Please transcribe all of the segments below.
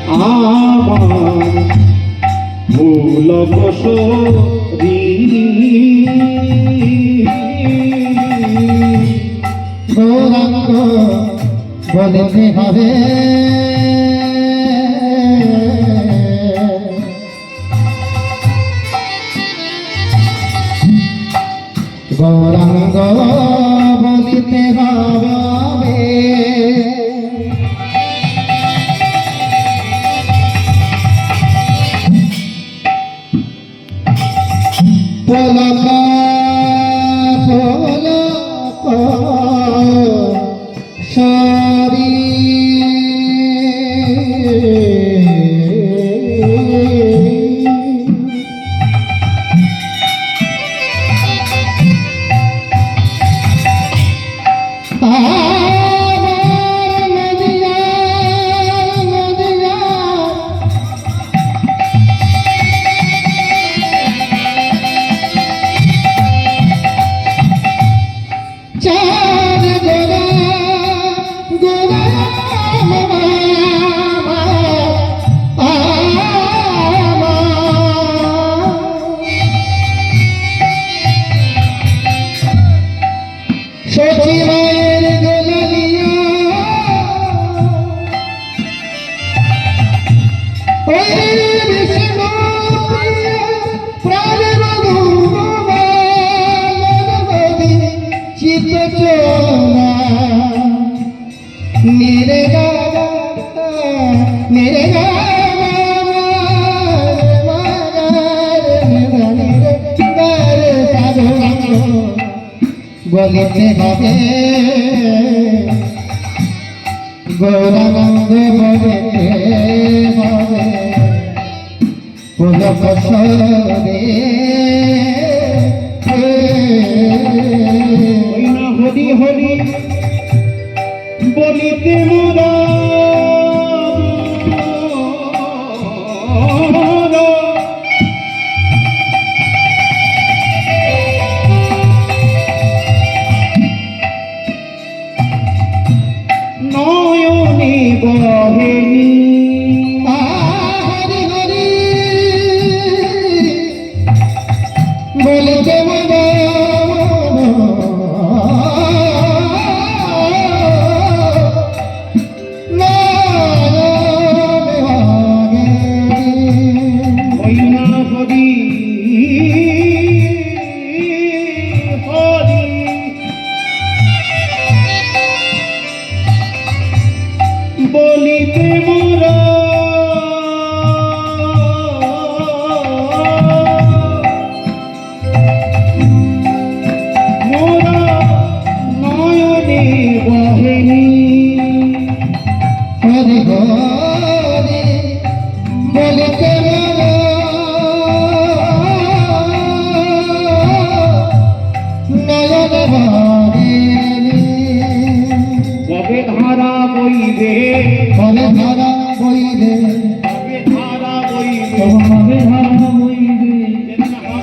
আমার মূল বসরি গৌরাঙ্গ বলতে হবে গৌরাঙ্গ বলিতে হবে পলক পলক সারি সচিবায়ের গোলালিয়া ওই বিষ্ণু প্রাণের ভগবান চিত্ত চোরা নিরে গাবা নিরে গাবা বলিতে হবে গৌরাঙ্গ বলিতে হবে পুলক সরে হরি হরি বলিতে মোরা নয়নে বহেনি হরি হরি বলিতে হবে বলিতে মোরা মোরা নয়নে বহেনি হরি হরি বলিতে মোরা নয়ন বহেনি কবে ধারা বইবে কবে ধারা বইবে কবে ধারা বইবে কবে ধারা বইবে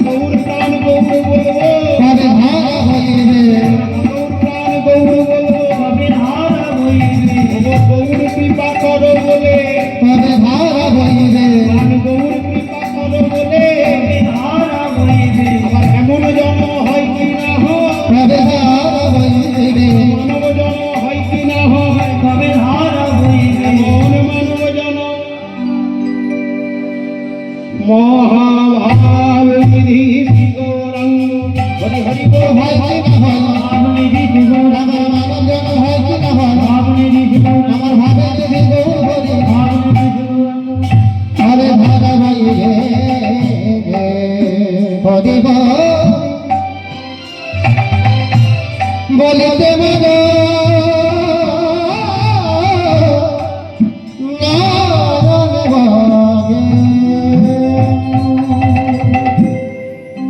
গৌর প্রাণ গৌর বলবো কবে ধারা বইবে গৌর প্রাণ গৌর বলবো কবে ধারা বইবে গৌর কৃপা করো বলে কবে ধারা বইবে প্রাণ গৌর কৃপা করো বলে ধারা বইবে আবার এমন জন্ম হয় কি না হয় কবে ধারা বইবে মানব জন্ম হয় কি না হয় কবে ধারা বইবে এমন মানব জন্ম মহাভাব নিধি গৌরাঙ্গ হরি হরি বল হয় কি না হয় আপনি দিদি গৌরাঙ্গ মানব জন হয় কি না হয় আপনি দিদি গৌরাঙ্গ আমার ভাবে যদি গৌর হরি আপনি দিদি গৌরাঙ্গ হরে ধারা বইবে হরি বলিতে মনে